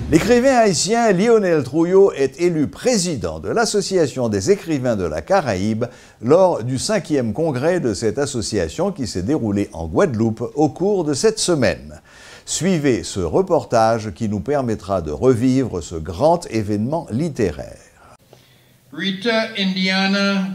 L'écrivain haïtien Lionel Trouillot est élu président de l'Association des écrivains de la Caraïbe lors du 5e congrès de cette association qui s'est déroulé en Guadeloupe au cours de cette semaine. Suivez ce reportage qui nous permettra de revivre ce grand événement littéraire. Rita Indiana.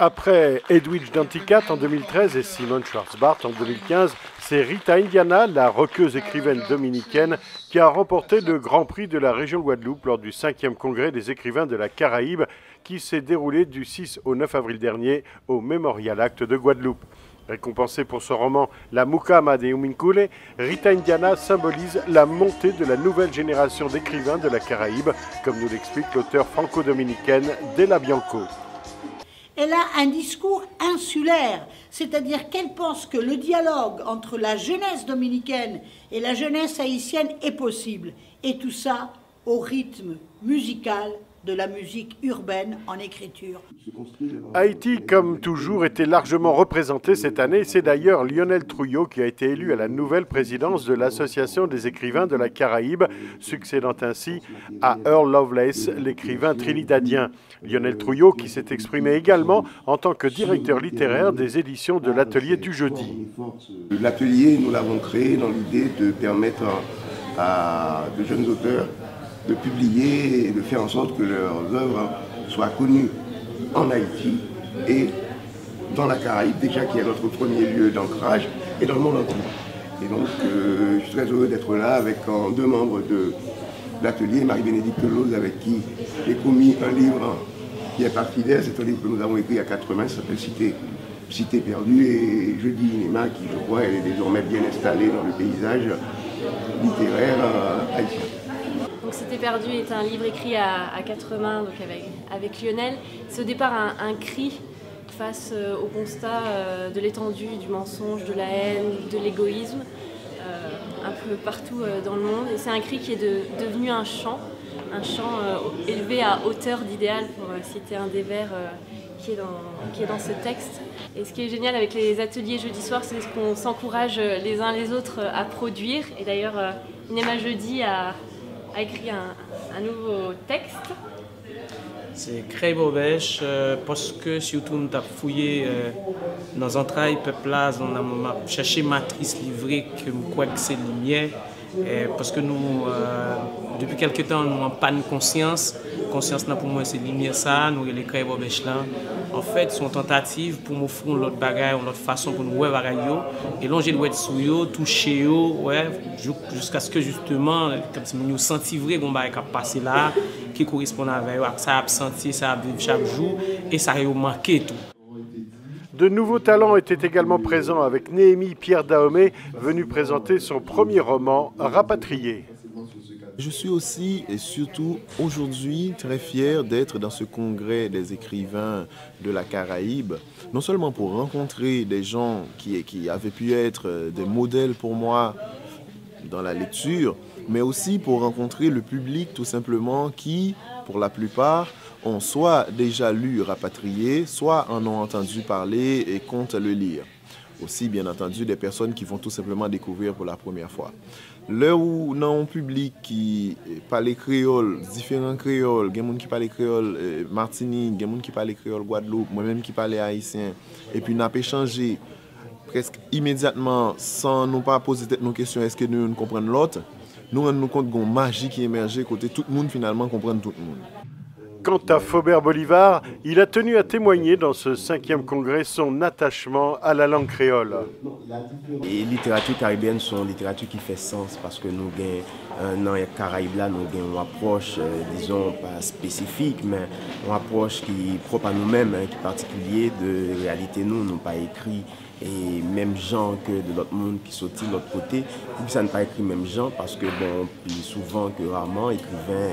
Après Edwidge Danticat en 2013 et Simone Schwarzbart en 2015, c'est Rita Indiana, la rockeuse écrivaine dominicaine, qui a remporté le Grand Prix de la région Guadeloupe lors du 5e congrès des écrivains de la Caraïbe qui s'est déroulé du 6 au 9 avril dernier au Memorial Act de Guadeloupe. Récompensée pour son roman La Mucama de Umincule, Rita Indiana symbolise la montée de la nouvelle génération d'écrivains de la Caraïbe, comme nous l'explique l'auteure franco-dominicaine Della Bianco. Elle a un discours insulaire, c'est-à-dire qu'elle pense que le dialogue entre la jeunesse dominicaine et la jeunesse haïtienne est possible. Et tout ça au rythme musical de la musique urbaine en écriture. Haïti, comme toujours, était largement représenté cette année. C'est d'ailleurs Lionel Trouillot qui a été élu à la nouvelle présidence de l'Association des écrivains de la Caraïbe, succédant ainsi à Earl Lovelace, l'écrivain trinidadien. Lionel Trouillot qui s'est exprimé également en tant que directeur littéraire des éditions de l'Atelier du Jeudi. L'atelier, nous l'avons créé dans l'idée de permettre à de jeunes auteurs de publier et de faire en sorte que leurs œuvres soient connues en Haïti et dans la Caraïbe, déjà qui est notre premier lieu d'ancrage, et dans le monde entier. Et donc, je suis très heureux d'être là avec deux membres de l'atelier, Marie-Bénédicte Lose, avec qui j'ai commis un livre qui est parti d'elle. C'est un livre que nous avons écrit à 4 mains, ça s'appelle Cité perdue, et Jeudi Inema, qui, je crois, est désormais bien installée dans le paysage littéraire haïtien. Donc Cité perdue est un livre écrit à 4 mains donc avec Lionel. C'est au départ un cri face au constat de l'étendue du mensonge, de la haine, de l'égoïsme, un peu partout dans le monde. Et c'est un cri qui est devenu un chant élevé à hauteur d'idéal, pour citer un des vers qui est dans ce texte. Et ce qui est génial avec les ateliers jeudi soir, c'est qu'on s'encourage les uns les autres à produire. Et d'ailleurs, Inema Jeudi a écrit un nouveau texte. C'est très bobèche parce que surtout nous avons fouillé dans les entrailles peuple là, on a cherché matrice livrée que je crois que c'est lumière. Parce que nous, depuis quelque temps, nous n'avons pas de conscience. Conscience pour moi, c'est lumière ça, nous les créer bobèche là. En fait, c'est une tentative pour nous offrir l'autre bagaille, une autre façon pour nous voir bagaille et longer le sous yo, toucher yo, ouais, jusqu'à ce que justement, comme si nous sentions vrai qu'on va passer là, qui correspond avec ça, a senti, ça a vécu chaque jour et ça a manqué tout. De nouveaux talents étaient également présents avec Néhémie Pierre Dahomey, venu présenter son premier roman, Rapatrié. Je suis aussi et surtout aujourd'hui très fier d'être dans ce congrès des écrivains de la Caraïbe, non seulement pour rencontrer des gens qui avaient pu être des modèles pour moi dans la lecture, mais aussi pour rencontrer le public tout simplement qui, pour la plupart, ont soit déjà lu Rapatrié, soit en ont entendu parler et comptent le lire. Aussi, bien entendu, des personnes qui vont tout simplement découvrir pour la première fois. Là où dans un public qui parle créole, différents créoles, il y a des gens qui parlent créole Martinique, il y a des gens qui parlent créole Guadeloupe, moi-même qui parle haïtien, et puis on a échangé presque immédiatement sans nous pas poser nos questions, est-ce que nous comprenons l'autre, nous rendons compte qu'il y a une magie qui émerge côté tout le monde finalement comprendre tout le monde. Quant à Faubert Bolivar, il a tenu à témoigner dans ce 5e congrès son attachement à la langue créole. Et littérature caribéenne, c'est une littérature qui fait sens parce que nous avons dans les Caraïbes là, nous avons une approche, disons pas spécifique, mais une approche qui est propre à nous-mêmes, qui est particulière de réalité. Nous n'avons pas écrit et même gens que de l'autre monde qui sortit de l'autre côté. Et puis ça n'a pas écrit même gens parce que bon, plus souvent que rarement, écrivains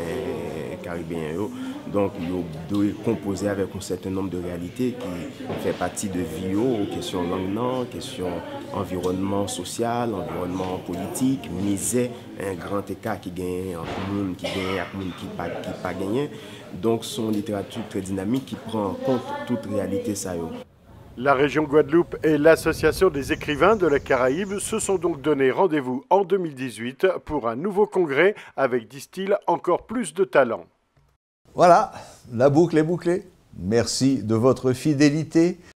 caribéens. Donc, ils doivent composer avec un certain nombre de réalités qui fait partie de vie, questions langue, questions environnement social, environnement politique, misère, un grand écart qui gagne entre le monde qui gagne et le monde qui pas gagné. Donc, c'est une littérature très dynamique qui prend en compte toute réalité. La région Guadeloupe et l'Association des écrivains de la Caraïbe se sont donc donné rendez-vous en 2018 pour un nouveau congrès avec, disent-ils, encore plus de talent. Voilà, la boucle est bouclée. Merci de votre fidélité.